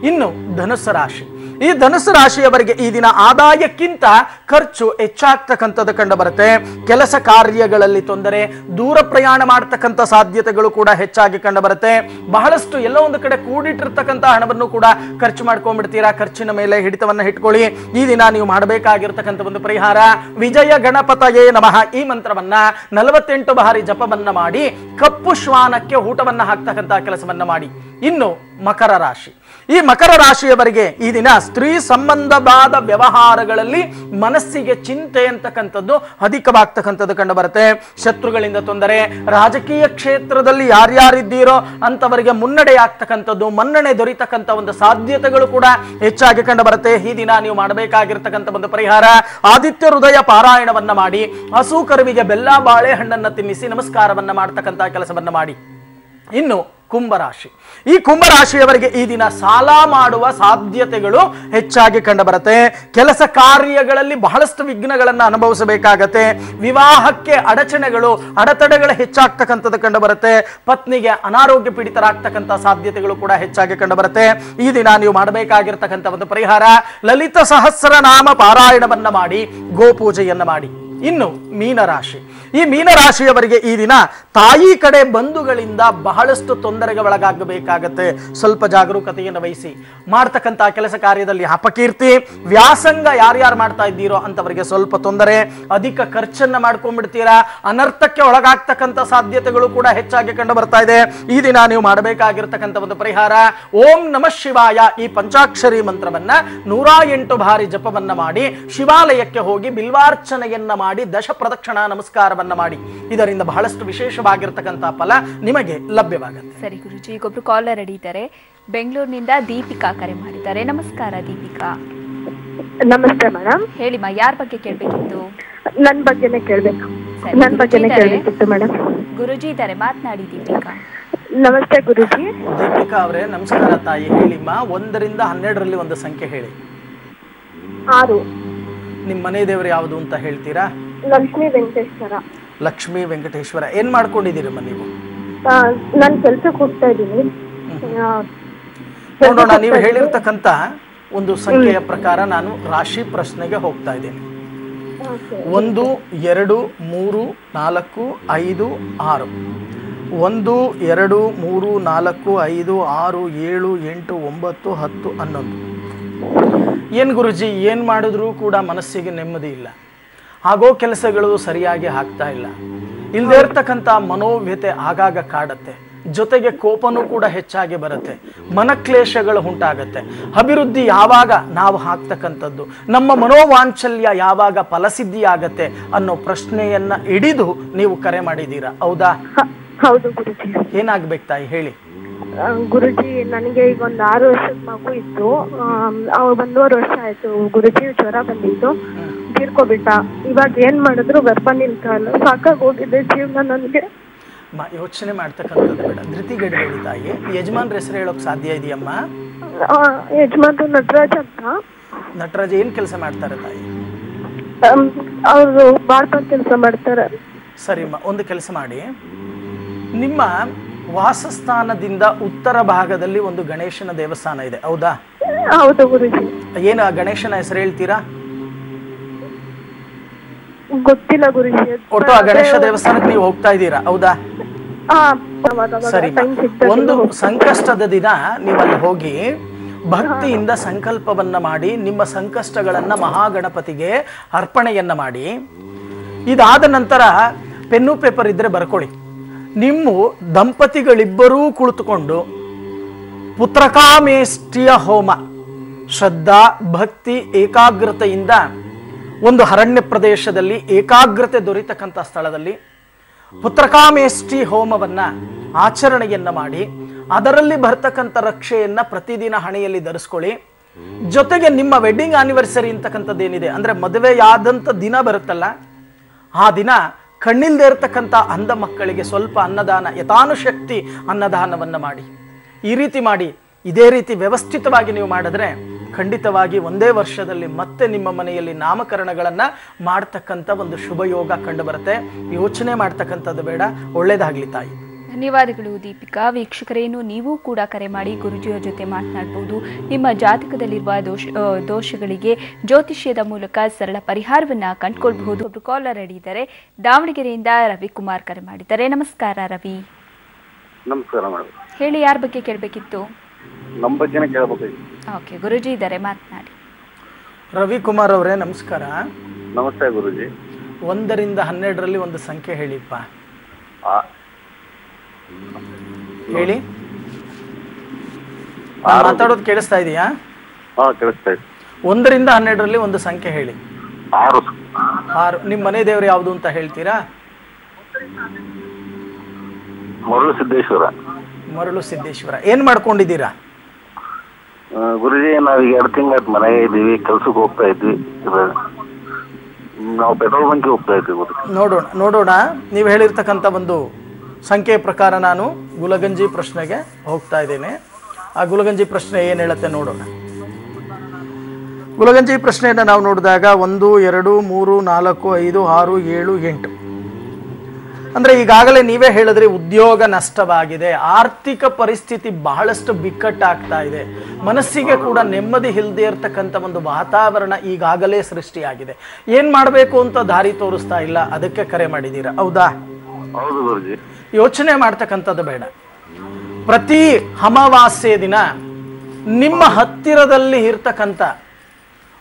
ಇನ್ನು ಧನುಸ್ಸು ರಾಶಿ, ಈ ಧನುಸ್ಸು ರಾಶಿಯವರಿಗೆ ಈ ದಿನ ಆದಾಯಕ್ಕಿಂತ ಖರ್ಚು ಹೆಚ್ಚಾಗ್ತಕ್ಕಂಥದ್ದು ಕಂಡು ಬರುತ್ತೆ. ಕೆಲಸ ಕಾರ್ಯಗಳಲ್ಲಿ ತೊಂದರೆ, ದೂರ ಪ್ರಯಾಣ ಮಾಡತಕ್ಕಂಥ ಸಾಧ್ಯತೆಗಳು ಕೂಡ ಹೆಚ್ಚಾಗಿ ಕಂಡು ಬರುತ್ತೆ. ಬಹಳಷ್ಟು ಎಲ್ಲೋ ಒಂದು ಕಡೆ ಕೂಡಿಟ್ಟಿರ್ತಕ್ಕಂಥ ಹಣವನ್ನು ಕೂಡ ಖರ್ಚು ಮಾಡ್ಕೊಂಡ್ಬಿಡ್ತೀರಾ. ಖರ್ಚಿನ ಮೇಲೆ ಹಿಡಿತವನ್ನ ಇಟ್ಕೊಳ್ಳಿ. ಈ ದಿನ ನೀವು ಮಾಡಬೇಕಾಗಿರ್ತಕ್ಕಂಥ ಒಂದು ಪರಿಹಾರ ವಿಜಯ ಗಣಪತಯೇ ನಮಃ ಈ ಮಂತ್ರವನ್ನ 48 ಬಾರಿ ಜಪವನ್ನ ಮಾಡಿ ಕಪ್ಪು ಶ್ವಾನಕ್ಕೆ ಊಟವನ್ನ ಹಾಕ್ತಕ್ಕಂಥ ಕೆಲಸವನ್ನ ಮಾಡಿ. ಇನ್ನು ಮಕರ ರಾಶಿ, ಈ ಮಕರ ರಾಶಿಯವರಿಗೆ ಈ ದಿನ ಸ್ತ್ರೀ ಸಂಬಂಧವಾದ ವ್ಯವಹಾರಗಳಲ್ಲಿ ಮನಸ್ಸಿಗೆ ಚಿಂತೆ ಅಂತಕ್ಕಂಥದ್ದು ಅಧಿಕವಾಗ್ತಕ್ಕಂಥದ್ದು ಕಂಡು ಬರುತ್ತೆ. ಶತ್ರುಗಳಿಂದ ತೊಂದರೆ, ರಾಜಕೀಯ ಕ್ಷೇತ್ರದಲ್ಲಿ ಯಾರ್ಯಾರಿದ್ದೀರೋ ಅಂತವರಿಗೆ ಮುನ್ನಡೆ ಆಗ್ತಕ್ಕಂಥದ್ದು, ಮನ್ನಣೆ ದೊರೀತಕ್ಕಂಥ ಒಂದು ಸಾಧ್ಯತೆಗಳು ಕೂಡ ಹೆಚ್ಚಾಗಿ ಕಂಡು ಬರುತ್ತೆ. ಈ ದಿನ ನೀವು ಮಾಡಬೇಕಾಗಿರ್ತಕ್ಕಂಥ ಒಂದು ಪರಿಹಾರ ಆದಿತ್ಯ ಹೃದಯ ಪಾರಾಯಣವನ್ನ ಮಾಡಿ ಹಸು ಕರುವಿಗೆ ಬೆಲ್ಲ ಬಾಳೆಹಣ್ಣನ್ನ ತಿನ್ನಿಸಿ ನಮಸ್ಕಾರವನ್ನ ಮಾಡ್ತಕ್ಕಂಥ ಕೆಲಸವನ್ನ ಮಾಡಿ. ಇನ್ನು ಕುಂಭರಾಶಿ, ಈ ಕುಂಭರಾಶಿಯವರಿಗೆ ಈ ದಿನ ಸಾಲ ಮಾಡುವ ಸಾಧ್ಯತೆಗಳು ಹೆಚ್ಚಾಗಿ ಕಂಡು ಬರುತ್ತೆ. ಕೆಲಸ ಕಾರ್ಯಗಳಲ್ಲಿ ಬಹಳಷ್ಟು ವಿಘ್ನಗಳನ್ನು ಅನುಭವಿಸಬೇಕಾಗತ್ತೆ. ವಿವಾಹಕ್ಕೆ ಅಡಚಣೆಗಳು, ಅಡೆತಡೆಗಳು ಹೆಚ್ಚಾಗ್ತಕ್ಕಂಥದ್ದು ಕಂಡು ಬರುತ್ತೆ. ಪತ್ನಿಗೆ ಅನಾರೋಗ್ಯ ಪೀಡಿತರಾಗ್ತಕ್ಕಂಥ ಸಾಧ್ಯತೆಗಳು ಕೂಡ ಹೆಚ್ಚಾಗಿ ಕಂಡು ಬರುತ್ತೆ. ಈ ದಿನ ನೀವು ಮಾಡಬೇಕಾಗಿರ್ತಕ್ಕಂಥ ಒಂದು ಪರಿಹಾರ ಲಲಿತ ಸಹಸ್ರನಾಮ ಪಾರಾಯಣವನ್ನ ಮಾಡಿ ಗೋಪೂಜೆಯನ್ನ ಮಾಡಿ. ಇನ್ನು ಮೀನರಾಶಿ, ಈ ಮೀನರಾಶಿಯವರಿಗೆ ಈ ದಿನ ತಾಯಿ ಕಡೆ ಬಂಧುಗಳಿಂದ ಬಹಳಷ್ಟು ತೊಂದರೆಗೆ ಒಳಗಾಗಬೇಕಾಗತ್ತೆ. ಸ್ವಲ್ಪ ಜಾಗರೂಕತೆಯನ್ನು ವಹಿಸಿ. ಮಾಡ್ತಕ್ಕಂಥ ಕೆಲಸ ಕಾರ್ಯದಲ್ಲಿ ಅಪಕೀರ್ತಿ, ವ್ಯಾಸಂಗ ಯಾರ್ಯಾರು ಮಾಡ್ತಾ ಇದ್ದೀರೋ ಅಂತವರಿಗೆ ಸ್ವಲ್ಪ ತೊಂದರೆ, ಅಧಿಕ ಖರ್ಚನ್ನ ಮಾಡ್ಕೊಂಡ್ಬಿಡ್ತೀರಾ. ಅನರ್ಥಕ್ಕೆ ಒಳಗಾಗ್ತಕ್ಕಂಥ ಸಾಧ್ಯತೆಗಳು ಕೂಡ ಹೆಚ್ಚಾಗಿ ಕಂಡು ಬರ್ತಾ ಇದೆ. ಈ ದಿನ ನೀವು ಮಾಡಬೇಕಾಗಿರ್ತಕ್ಕಂಥ ಒಂದು ಪರಿಹಾರ ಓಂ ನಮಃ ಶಿವಾಯ ಈ ಪಂಚಾಕ್ಷರಿ ಮಂತ್ರವನ್ನ 108 ಬಾರಿ ಜಪವನ್ನ ಮಾಡಿ ಶಿವಾಲಯಕ್ಕೆ ಹೋಗಿ ಬಿಲ್ವಾರ್ಚನೆಯನ್ನ ಮಾಡಿ ದಶ ಪ್ರದಕ್ಷಿಣಾ ನಮಸ್ಕಾರವನ್ನ ಮಾಡಿ. ಇದರಿಂದ ಬಹಳಷ್ಟು ವಿಶೇಷವಾಗಿರ್ತಕ್ಕಂಥ ಫಲ ನಿಮಗೆ ಲಭ್ಯವಾಗುತ್ತೆ. ಸರಿ ಗುರುಜಿ, ಒಬ್ರು ಕಾಲರ್ ಹಿಡಿತಾರೆ. ಬೆಂಗಳೂರಿನಿಂದ ದೀಪಿಕಾ ಕರೆ ಮಾಡಿದ್ದಾರೆ. ನಮಸ್ಕಾರ ದೀಪಿಕಾ. ನಮಸ್ತೆ ಮೇಡಮ್. ಹೇಳಿಮ್ಮ, ಯಾರ ಬಗ್ಗೆ ಕೇಳಬೇಕಿತ್ತು? ನನ್ ಬಗ್ಗೆನೇ ಕೇಳಬೇಕು. ನನ್ ಬಗ್ಗೆನೇ ಕೇಳಬೇಕಿತ್ತು ಮೇಡಮ್. ಗುರುಜಿ ಇದ್ದಾರೆ, ಮಾತನಾಡಿ ದೀಪಿಕಾ. ನಮಸ್ತೆ ಗುರುಜಿ. ದೀಪಿಕಾ ಅವರೇ ನಮಸ್ಕಾರ ತಾಯಿ. ಹೇಳಿಮ್ಮ, 1 ರಿಂದ 12ರಲ್ಲಿ ಒಂದು ಸಂಖ್ಯೆ ಹೇಳಿ. 6. ನಿಮ್ಮ ಮನೆ ದೇವರು ಯಾವುದು ಅಂತ ಹೇಳ್ತೀರಾ? ಲಕ್ಷ್ಮೀ ವೆಂಕಟೇಶ್ವರ. ಲಕ್ಷ್ಮೀ ವೆಂಕಟೇಶ್ವರ. ಏನ್ ಮಾಡ್ಕೊಂಡಿದ್ದೀರಮ್ಮ ನೀವು? ನಾನು ಕೆಲ್ಸಕ್ಕೆ ಹೋಗ್ತಾ ಇದ್ದೀನಿ. ನೋಡೋಣ, ನೀವು ಹೇಳಿರ್ತಕ್ಕಂಥ ಒಂದು ಸಂಖ್ಯೆಯ ಪ್ರಕಾರ ನಾನು ರಾಶಿ ಪ್ರಶ್ನೆಗೆ ಹೋಗ್ತಾ ಇದ್ದೀನಿ. 1 2 3 4 5 6 1 2 3 4 5 6 7 8 9 10 11. ಏನು ಗುರುಜಿ, ಏನು ಮಾಡಿದ್ರೂ ಕೂಡ ಮನಸ್ಸಿಗೆ ನೆಮ್ಮದಿ ಇಲ್ಲ. ಆಗೋ ಕೆಲಸಗಳು ಸರಿಯಾಗಿ ಆಗ್ತಾ ಇಲ್ಲ. ಇಲ್ಲದೆ ಇರ್ತಕ್ಕಂಥ ಮನೋವ್ಯತೆ ಆಗಾಗ ಕಾಡತ್ತೆ. ಜೊತೆಗೆ ಕೋಪನೂ ಕೂಡ ಹೆಚ್ಚಾಗಿ ಬರುತ್ತೆ. ಮನಕ್ಲೇಶಗಳು ಉಂಟಾಗತ್ತೆ. ಅಭಿವೃದ್ಧಿ ಯಾವಾಗ ನಾವು ಹಾಕ್ತಕ್ಕಂಥದ್ದು, ನಮ್ಮ ಮನೋವಾಂಚಲ್ಯ ಯಾವಾಗ ಫಲಸಿದ್ಧಿ ಆಗತ್ತೆ ಅನ್ನೋ ಪ್ರಶ್ನೆಯನ್ನ ಹಿಡಿದು ನೀವು ಕರೆ ಮಾಡಿದ್ದೀರಾ, ಹೌದಾ? ಹೌದು ಗುರುಜಿ. ಏನಾಗ್ಬೇಕು ತಾಯಿ ಹೇಳಿ. ಗುರುಜಿ, ನನಗೆ ಈಗ ಒಂದು 6 ವರ್ಷದ ಮಗು ಇತ್ತು. 1.5 ವರ್ಷ ಆಯ್ತು ಗುರುಜಿ. ಜ್ವರ ಬಂದಿತ್ತು, ತೀರ್ಕೊಬಿಟ್ಟ. ಇವಾಗ ಏನ್ ಮಾಡಿದ್ರು ಗರ್ಭ ನಿಲ್ಕಲ್ಲ. ಸಾಕಾಗಿ ಹೋಗಿದೆ ಜೀವನ ನನಗೆ. ಯೋಚನೆ ಮಾಡ್ತಕ್ಕಂಥದ್ದು ಬೇಡ, ಧೃತಿಗೆಡಬೇಡಿ ತಾಯಿ. ಯಜಮಾನ್ರ ಹೆಸರು ಹೇಳೋಕ್ ಸಾಧ್ಯ ಇದೆಯಮ್ಮ? ಯಜಮಾನ್ರು ನಟರಾಜ್ ಅಂತ. ನಟರಾಜ್ ಏನ್ ಕೆಲಸ ಮಾಡ್ತಾರೆ ತಾಯಿ? ಅವರು ಬಾರ್ಬರ್ ಕೆಲಸ ಮಾಡ್ತಾರೆ. ಸರಿಮ್ಮ, ಒಂದು ಕೆಲಸ ಮಾಡಿ. ನಿಮ್ಮ ವಾಸಸ್ಥಾನದಿಂದ ಉತ್ತರ ಭಾಗದಲ್ಲಿ ಒಂದು ಗಣೇಶನ ದೇವಸ್ಥಾನ ಇದೆ, ಹೌದಾ? ಹೌದು ಗುರುಜಿ. ಏನು ಆ ಗಣೇಶನ ಹೆಸರು ಹೇಳ್ತೀರಾ? ಗೊತ್ತಿಲ್ಲ ಗುರುಜಿ. ಒಟ್ಟು ಆ ಗಣೇಶ ದೇವಸ್ಥಾನಕ್ಕೆ ನೀವು ಹೋಗ್ತಾ ಇದ್ದೀರಾ, ಹೌದಾ? ಸರಿ, ಒಂದು ಸಂಕಷ್ಟದ ದಿನ ನೀವಲ್ಲಿ ಹೋಗಿ ಭಕ್ತಿಯಿಂದ ಸಂಕಲ್ಪವನ್ನ ಮಾಡಿ ನಿಮ್ಮ ಸಂಕಷ್ಟಗಳನ್ನ ಮಹಾಗಣಪತಿಗೆ ಅರ್ಪಣೆಯನ್ನ ಮಾಡಿ. ಇದಾದ ನಂತರ ಪೆನ್ನು ಪೇಪರ್ ಇದ್ರೆ ಬರ್ಕೊಳ್ಳಿ. ನಿಮ್ಮ ದಂಪತಿಗಳಿಬ್ಬರೂ ಕುಳಿತುಕೊಂಡು ಪುತ್ರಕಾಮೇಷ್ಟಿಯ ಹೋಮ ಶ್ರದ್ಧಾ ಭಕ್ತಿ ಏಕಾಗ್ರತೆಯಿಂದ ಒಂದು ಅರಣ್ಯ ಪ್ರದೇಶದಲ್ಲಿ ಏಕಾಗ್ರತೆ ದೊರೆತಕ್ಕಂಥ ಸ್ಥಳದಲ್ಲಿ ಪುತ್ರಕಾಮೇಷ್ಟಿ ಹೋಮವನ್ನ ಆಚರಣೆಯನ್ನ ಮಾಡಿ ಅದರಲ್ಲಿ ಬರ್ತಕ್ಕಂಥ ರಕ್ಷೆಯನ್ನ ಪ್ರತಿದಿನ ಹಣೆಯಲ್ಲಿ ಧರಿಸ್ಕೊಳ್ಳಿ. ಜೊತೆಗೆ ನಿಮ್ಮ ವೆಡ್ಡಿಂಗ್ ಆನಿವರ್ಸರಿ ಅಂತಕ್ಕಂಥದ್ದೇನಿದೆ ಅಂದ್ರೆ ಮದುವೆಯಾದಂಥ ದಿನ ಬರುತ್ತಲ್ಲ, ಆ ದಿನ ಕಣ್ಣಿಲ್ದೇ ಇರತಕ್ಕಂಥ ಅಂಧ ಮಕ್ಕಳಿಗೆ ಸ್ವಲ್ಪ ಅನ್ನದಾನ, ಯಥಾನುಶಕ್ತಿ ಅನ್ನದಾನವನ್ನ ಮಾಡಿ. ಈ ರೀತಿ ಮಾಡಿ ಇದೇ ರೀತಿ ವ್ಯವಸ್ಥಿತವಾಗಿ ನೀವು ಮಾಡಿದ್ರೆ ಖಂಡಿತವಾಗಿ ಒಂದೇ ವರ್ಷದಲ್ಲಿ ಮತ್ತೆ ನಿಮ್ಮ ಮನೆಯಲ್ಲಿ ನಾಮಕರಣಗಳನ್ನ ಮಾಡ್ತಕ್ಕಂಥ ಒಂದು ಶುಭ ಯೋಗ ಕಂಡು ಬರುತ್ತೆ. ಯೋಚನೆ ಮಾಡ್ತಕ್ಕಂಥದ್ದು ಬೇಡ. ಒಳ್ಳೇದಾಗ್ಲಿ ತಾಯಿ. ಧನ್ಯವಾದಗಳು ದೀಪಿಕಾ. ವೀಕ್ಷಕರೇನು ನೀವು ಕೂಡ ಕರೆ ಮಾಡಿ ಗುರುಜಿಯವರ ಜೊತೆ ಮಾತನಾಡಬಹುದು. ನಿಮ್ಮ ಜಾತಕದಲ್ಲಿರುವ ದೋಷಗಳಿಗೆ ಜ್ಯೋತಿಷ್ಯದ ಮೂಲಕ ಸರಳ ಪರಿಹಾರವನ್ನ ಕಂಡುಕೊಳ್ಬಹುದು. ಒಬ್ರು ಕಾಲರ್ ರೆಡಿ ಇದ್ದಾರೆ. ದಾವಣಗೆರೆಯಿಂದ ರವಿಕುಮಾರ್ ಕರೆ ಮಾಡಿದ್ದಾರೆ. ನಮಸ್ಕಾರ ರವಿ. ನಮಸ್ಕಾರ ಮೇಡಮ್. ಹೇಳಿ, ಯಾರ ಬಗ್ಗೆ ಕೇಳಬೇಕಿತ್ತು? ನಮ್ಮ ಬಗ್ಗೆನೇ ಕೇಳಬೇಕು. ಓಕೆ, ಗುರುಜಿ ಇದ್ದಾರೆ, ಮಾತನಾಡಿ. ರವಿಕುಮಾರ್ ಅವರೇ ನಮಸ್ಕಾರ. ನಮಸ್ತೆ ಗುರುಜಿ. 1 ರಿಂದ 12ರಲ್ಲಿ ಒಂದು ಸಂಖ್ಯೆ ಹೇಳಿಪ್ಪ. ಹೇಳಿ. ಮಾತಾಡೋದು ಕೇಳಿಸ್ತಾ ಇದೆಯಾ? ಕೇಳಿಸ್ತಾ ಇದೆ. 1 ರಿಂದ 12ರಲ್ಲಿ ಒಂದು ಸಂಖ್ಯೆ ಹೇಳಿ. 6. ನಿಮ್ಮ ಮನೆ ದೇವರು ಯಾವುದು ಅಂತ ಹೇಳ್ತೀರಾ? ಮರಳು ಸಿದ್ದೇಶ್ವರ. ಮರಳು ಸಿದ್ದೇಶ್ವರ. ಏನ್ ಮಾಡ್ಕೊಂಡಿದ್ದೀರಾ ಗುರುಜಿ? ನಾವೀಗ 2 ತಿಂಗಳ ಮನೆಗೆ ಇದ್ದೀವಿ, ಕೆಲ್ಸಕ್ಕೆ ಹೋಗ್ತಾ ಇದ್ವಿ. ನಾವು ಪೆಟ್ರೋಲ್ ಬಂಕ್ ಹೋಗ್ತಾ ಇದ್ದೀವಿ. ನೋಡೋಣ. ನೀವು ಹೇಳಿರ್ತಕ್ಕಂಥ ಒಂದು ಸಂಖ್ಯೆ ಪ್ರಕಾರ ನಾನು ಗುಲಗಂಜಿ ಪ್ರಶ್ನೆಗೆ ಹೋಗ್ತಾ ಇದ್ದೇನೆ. ಆ ಗುಲಗಂಜಿ ಪ್ರಶ್ನೆ ಏನು ಹೇಳುತ್ತೆ ನೋಡೋಣ. ಗುಲಗಂಜಿ ಪ್ರಶ್ನೆಯನ್ನು ನಾವು ನೋಡಿದಾಗ 1, 2, 3, 4, 5, 6, 7, 8 ಅಂದ್ರೆ ಈಗಾಗಲೇ ನೀವೇ ಹೇಳಿದ್ರಿ ಉದ್ಯೋಗ ನಷ್ಟವಾಗಿದೆ, ಆರ್ಥಿಕ ಪರಿಸ್ಥಿತಿ ಬಹಳಷ್ಟು ಬಿಕ್ಕಟ್ಟಾಗ್ತಾ ಇದೆ, ಮನಸ್ಸಿಗೆ ಕೂಡ ನೆಮ್ಮದಿ ಇಲ್ಲದೆ ಇರತಕ್ಕಂಥ ಒಂದು ವಾತಾವರಣ ಈಗಾಗಲೇ ಸೃಷ್ಟಿಯಾಗಿದೆ. ಏನ್ ಮಾಡಬೇಕು ಅಂತ ದಾರಿ ತೋರಿಸ್ತಾ ಇಲ್ಲ. ಅದಕ್ಕೆ ಕರೆ ಮಾಡಿದ್ದೀರಾ, ಹೌದಾ? ಹೌದು ಗುರುಜಿ. ಯೋಚನೆ ಮಾಡ್ತಕ್ಕಂಥದ್ದು ಬೇಡ. ಪ್ರತಿ ಅಮಾವಾಸ್ಯೆ ದಿನ ನಿಮ್ಮ ಹತ್ತಿರದಲ್ಲಿ ಇರ್ತಕ್ಕಂಥ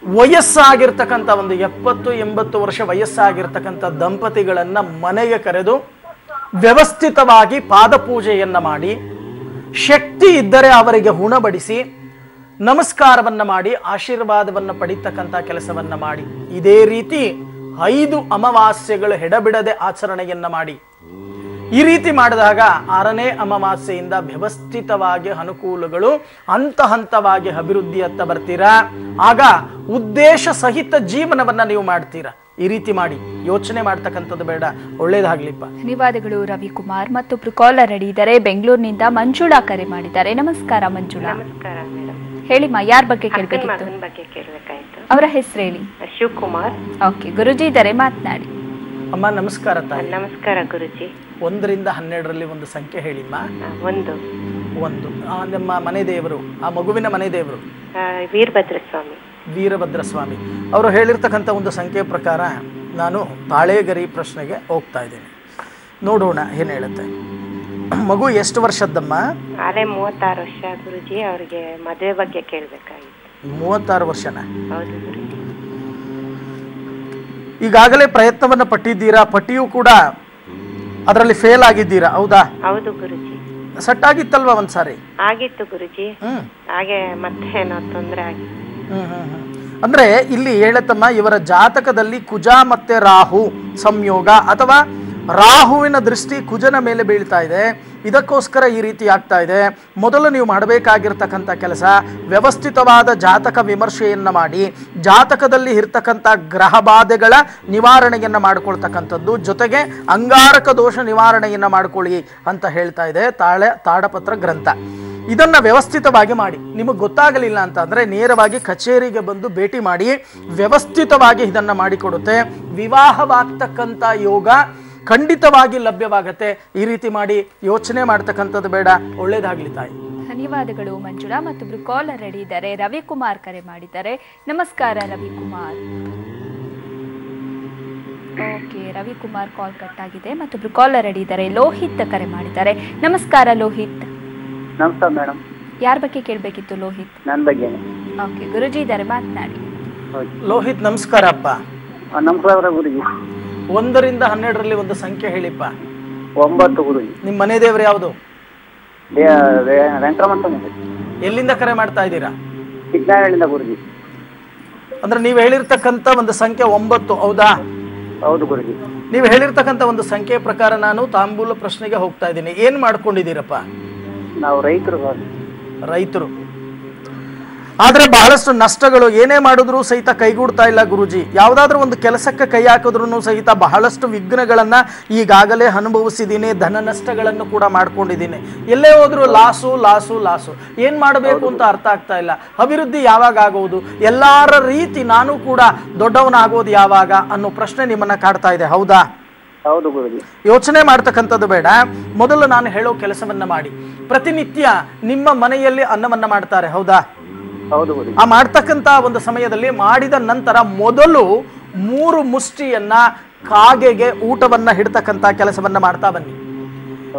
ವಯಸ್ಸಾಗಿರ್ತಕ್ಕಂಥ ಒಂದು 70-80 ವರ್ಷ ವಯಸ್ಸಾಗಿರ್ತಕ್ಕಂಥ ದಂಪತಿಗಳನ್ನ ಮನೆಗೆ ಕರೆದು ವ್ಯವಸ್ಥಿತವಾಗಿ ಪಾದಪೂಜೆಯನ್ನ ಮಾಡಿ, ಶಕ್ತಿ ಇದ್ದರೆ ಅವರಿಗೆ ಉಣಬಡಿಸಿ, ನಮಸ್ಕಾರವನ್ನ ಮಾಡಿ, ಆಶೀರ್ವಾದವನ್ನು ಪಡಿತಕ್ಕಂಥ ಕೆಲಸವನ್ನ ಮಾಡಿ. ಇದೇ ರೀತಿ 5 ಅಮಾವಾಸ್ಯೆಗಳು ಎಡಬಿಡದೆ ಆಚರಣೆಯನ್ನ ಮಾಡಿ. ಈ ರೀತಿ ಮಾಡಿದಾಗ 6ನೇ ಅಮಾವಾಸ್ಯೆಯಿಂದ ವ್ಯವಸ್ಥಿತವಾಗಿ ಅನುಕೂಲಗಳು ಹಂತ ಹಂತವಾಗಿ ಅಭಿವೃದ್ಧಿಯತ್ತ ಬರ್ತೀರಾ. ಆಗ ಉದ್ದೇಶ ಸಹಿತ ಜೀವನವನ್ನ ನೀವು ಮಾಡ್ತೀರಾ. ಈ ರೀತಿ ಮಾಡಿ. ಯೋಚನೆ ಮಾಡ್ತಕ್ಕಂಥದ್ದು ಬೇಡ. ಒಳ್ಳೇದಾಗ್ಲಿಪ್ಪ. ಧನ್ಯವಾದಗಳು ರವಿಕುಮಾರ್. ಮತ್ತೊಬ್ರು ಕಾಲರ್ ರೆಡಿ ಇದ್ದಾರೆ. ಬೆಂಗಳೂರಿನಿಂದ ಮಂಜುಳಾ ಕರೆ ಮಾಡಿದ್ದಾರೆ. ನಮಸ್ಕಾರ ಮಂಜುಳಾ. ನಮಸ್ಕಾರ ಮೇಡಮ್. ಹೇಳಿಮ್ಮ, ಯಾರ ಬಗ್ಗೆ ಕೇಳಬೇಕಿತ್ತು? ಬಗ್ಗೆ ಕೇಳಬೇಕಾಯ್ತು. ಅವರ ಹೆಸರು ಹೇಳಿ. ಶಿವಕುಮಾರ್. ಓಕೆ, ಗುರುಜಿ ಇದ್ದಾರೆ, ಮಾತನಾಡಿ. ಅಮ್ಮ ನಮಸ್ಕಾರ ತಾಯಿ. ನಮಸ್ಕಾರ ಗುರುಜಿ. 1 ರಿಂದ 12ರಲ್ಲಿ ಒಂದು ಸಂಖ್ಯೆ ಹೇಳಿಮ್ಮ. 1. ನಿಮ್ಮ ಮನೆ ದೇವರು, ಆ ಮಗುವಿನ ಮನೆ ದೇವರು ವೀರಭದ್ರ ಸ್ವಾಮಿ. ವೀರಭದ್ರ ಸ್ವಾಮಿ ಅವರು ಹೇಳಿರ್ತಕ್ಕಂಥ ಒಂದು ಸಂಖ್ಯೆ ಪ್ರಕಾರ ನಾನು ತಾಳೇಗರಿ ಪ್ರಶ್ನೆಗೆ ಹೋಗ್ತಾ ಇದ್ದೇನೆ. ನೋಡೋಣ ಏನು ಹೇಳುತ್ತೆ. ಮಗು ಎಷ್ಟು ವರ್ಷದ್ದಮ್ಮ? ಅದೇ 36 ವರ್ಷ ಗುರುಜಿ. ಅವ್ರಿಗೆ ಮದುವೆ ಬಗ್ಗೆ ಕೇಳಬೇಕಾಗಿತ್ತು. 36 ವರ್ಷನ? ಹೌದು ಗುರುಜಿ. ಈಗಾಗಲೇ ಪ್ರಯತ್ನವನ್ನ ಪಟ್ಟಿದ್ದೀರಾ, ಪಟ್ಟಿಯೂ ಕೂಡ ಅದರಲ್ಲಿ ಫೇಲ್ ಆಗಿದ್ದೀರಾ, ಹೌದಾ? ಹೌದು ಗುರುಜಿ. ಸೆಟ್ ಆಗಿತ್ತಲ್ವಾ ಒಂದ್ಸಾರಿ? ಆಗಿತ್ತು ಗುರುಜಿ. ಹಾಗೆ ಮತ್ತೆ ಏನೋ ತೊಂದರೆ ಆಗಿತ್ತು. ಅಂದ್ರೆ ಇಲ್ಲಿ ಹೇಳತ್ತಮ್ಮ, ಇವರ ಜಾತಕದಲ್ಲಿ ಕುಜ ಮತ್ತೆ ರಾಹು ಸಂಯೋಗ ಅಥವಾ ರಾಹುವಿನ ದೃಷ್ಟಿ ಕುಜನ ಮೇಲೆ ಬೀಳ್ತಾ ಇದೆ. ಇದಕ್ಕೋಸ್ಕರ ಈ ರೀತಿ ಆಗ್ತಾ ಇದೆ. ಮೊದಲು ನೀವು ಮಾಡಬೇಕಾಗಿರ್ತಕ್ಕಂಥ ಕೆಲಸ, ವ್ಯವಸ್ಥಿತವಾದ ಜಾತಕ ವಿಮರ್ಶೆಯನ್ನ ಮಾಡಿ ಜಾತಕದಲ್ಲಿ ಇರ್ತಕ್ಕಂಥ ಗ್ರಹ ಬಾಧೆಗಳ ನಿವಾರಣೆಯನ್ನ ಮಾಡಿಕೊಳ್ತಕ್ಕಂಥದ್ದು, ಜೊತೆಗೆ ಅಂಗಾರಕ ದೋಷ ನಿವಾರಣೆಯನ್ನ ಮಾಡ್ಕೊಳ್ಳಿ ಅಂತ ಹೇಳ್ತಾ ಇದೆ ತಾಡಪತ್ರ ಗ್ರಂಥ. ಇದನ್ನ ವ್ಯವಸ್ಥಿತವಾಗಿ ಮಾಡಿ. ನಿಮಗೆ ಗೊತ್ತಾಗಲಿಲ್ಲ ಅಂತ ಅಂದ್ರೆ ನೇರವಾಗಿ ಕಚೇರಿಗೆ ಬಂದು ಭೇಟಿ ಮಾಡಿ, ವ್ಯವಸ್ಥಿತವಾಗಿ ಇದನ್ನ ಮಾಡಿಕೊಡುತ್ತೆ. ವಿವಾಹವಾಗ್ತಕ್ಕಂಥ ಯೋಗ ಖಂಡಿತವಾಗಿ ಲಭ್ಯವಾಗತ್ತೆ. ಈ ರೀತಿ ಮಾಡಿ. ಯೋಚನೆ ಮಾಡ್ತಕ್ಕಂಥದ್ದು ಬೇಡ. ಒಳ್ಳೇದಾಗ್ಲಿ ತಾಯಿ. ಧನ್ಯವಾದಗಳು ಮಂಜುಳಾ. ಮತ್ತೊಬ್ರು ಕಾಲರ್ ರೆಡಿ ಇದ್ದಾರೆ. ರವಿಕುಮಾರ್ ಕರೆ ಮಾಡಿದ್ದಾರೆ. ನಮಸ್ಕಾರ Ravikumar. Okay, Ravikumar call cut ಆಗಿದೆ. ಮತ್ತೊಬ್ರು ಕಾಲರ್ ರೆಡಿ ಇದ್ದಾರೆ. ಲೋಹಿತ್ ಕರೆ ಮಾಡಿದ್ದಾರೆ. ನಮಸ್ಕಾರ ಲೋಹಿತ್. ನಮಸ್ಕಾರ ಮೇಡಮ್. ಯಾರ ಬಗ್ಗೆ ಕೇಳಬೇಕಿತ್ತು ಲೋಹಿತ್? ನನ್ನ ಬಗ್ಗೆ. ಓಕೆ, ಗುರುಜಿ ಇದ್ದಾರೆ, ಮಾತನಾಡಿ. ಲೋಹಿತ್ ನಮಸ್ಕಾರ ಅಪ್ಪ. ನಮಸ್ಕಾರ ಗುರುಜಿ. 1 ರಿಂದ 12ರಲ್ಲಿ ಒಂದು ಸಂಖ್ಯೆ ಹೇಳಿಪ್ಪ. 9 ಗುರುಜಿ. ನಿಮ್ಮ ಮನೆ ದೇವರು ಯಾವುದು? ವೆಂಕಟರಮಣ ಎಲ್ಲಿಂದ ಕರೆ ಮಾಡ್ತಾ ಇದ್ದೀರಾ? ಚಿಕ್ಕನಾರಾಯಣದಿಂದ ಗುರುಜಿ. ಅಂದ್ರೆ ನೀವು ಹೇಳಿರ್ತಕ್ಕಂಥ ಒಂದು ಸಂಖ್ಯೆ 9, ಹೌದಾ? ಹೌದು ಗುರುಜಿ. ನೀವು ಹೇಳಿರ್ತಕ್ಕಂಥ ಒಂದು ಸಂಖ್ಯೆ ಪ್ರಕಾರ ನಾನು ತಾಂಬೂಲ ಪ್ರಶ್ನೆಗೆ ಹೋಗ್ತಾ ಇದ್ದೀನಿ. ಏನ್ ಮಾಡ್ಕೊಂಡಿದ್ದೀರಪ್ಪ? ನಾವು ರೈತರು. ರೈತರು. ಆದ್ರೆ ಬಹಳಷ್ಟು ನಷ್ಟಗಳು, ಏನೇ ಮಾಡಿದ್ರು ಸಹಿತ ಕೈಗೂಡ್ತಾ ಇಲ್ಲ ಗುರುಜಿ. ಯಾವುದಾದ್ರೂ ಒಂದು ಕೆಲಸಕ್ಕೆ ಕೈ ಹಾಕಿದ್ರು ಸಹಿತ ಬಹಳಷ್ಟು ವಿಘ್ನಗಳನ್ನ ಈಗಾಗಲೇ ಅನುಭವಿಸಿದ್ದೀನಿ. ಧನ ನಷ್ಟಗಳನ್ನು ಕೂಡ ಮಾಡ್ಕೊಂಡಿದ್ದೀನಿ. ಎಲ್ಲೇ ಹೋದ್ರು ಲಾಸು ಲಾಸು ಲಾಸು. ಏನ್ ಮಾಡಬೇಕು ಅಂತ ಅರ್ಥ ಆಗ್ತಾ ಇಲ್ಲ. ಅಭಿವೃದ್ಧಿ ಯಾವಾಗ ಆಗೋದು, ಎಲ್ಲಾರ ರೀತಿ ನಾನು ಕೂಡ ದೊಡ್ಡವನಾಗೋದು ಯಾವಾಗ ಅನ್ನೋ ಪ್ರಶ್ನೆ ನಿಮ್ಮನ್ನ ಕಾಡ್ತಾ ಇದೆ, ಹೌದಾ? ಹೌದು ಗುರುಜಿ. ಯೋಚನೆ ಮಾಡ್ತಕ್ಕಂಥದ್ದು ಬೇಡ. ಮೊದಲು ನಾನು ಹೇಳೋ ಕೆಲಸವನ್ನ ಮಾಡಿ. ಪ್ರತಿನಿತ್ಯ ನಿಮ್ಮ ಮನೆಯಲ್ಲಿ ಅನ್ನವನ್ನ ಮಾಡ್ತಾರೆ, ಹೌದಾ? ಹೌದು ಗುರುಜಿ. ಆ ಮಾಡ್ತಕ್ಕಂಥ ಒಂದು ಸಮಯದಲ್ಲಿ ಮಾಡಿದ ನಂತರ ಮೊದಲು 3 ಮುಷ್ಟಿಯನ್ನ ಕಾಗೆಗೆ ಊಟವನ್ನ ಹಿಡ್ತಕ್ಕಂಥ ಕೆಲಸವನ್ನ ಮಾಡ್ತಾ ಬನ್ನಿ.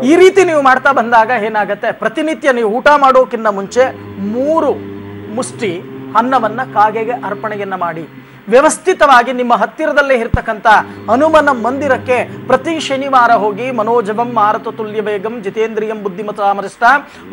ಈ ರೀತಿ ನೀವು ಮಾಡ್ತಾ ಬಂದಾಗ ಏನಾಗತ್ತೆ, ಪ್ರತಿನಿತ್ಯ ನೀವು ಊಟ ಮಾಡೋಕ್ಕಿಂತ ಮುಂಚೆ 3 ಮುಷ್ಟಿ ಅನ್ನವನ್ನ ಕಾಗೆಗೆ ಅರ್ಪಣೆಯನ್ನ ಮಾಡಿ. ವ್ಯವಸ್ಥಿತವಾಗಿ ನಿಮ್ಮ ಹತ್ತಿರದಲ್ಲೇ ಇರ್ತಕ್ಕಂಥ ಹನುಮನ ಮಂದಿರಕ್ಕೆ ಪ್ರತಿ ಶನಿವಾರ ಹೋಗಿ ಮನೋಜವಂ ಮಾರುತ ತುಲ್ಯ ಬೇಗಂ ಜಿತೇಂದ್ರಿಯಂ ಬುದ್ಧಿಮತಾಮರಿಷ್ಟ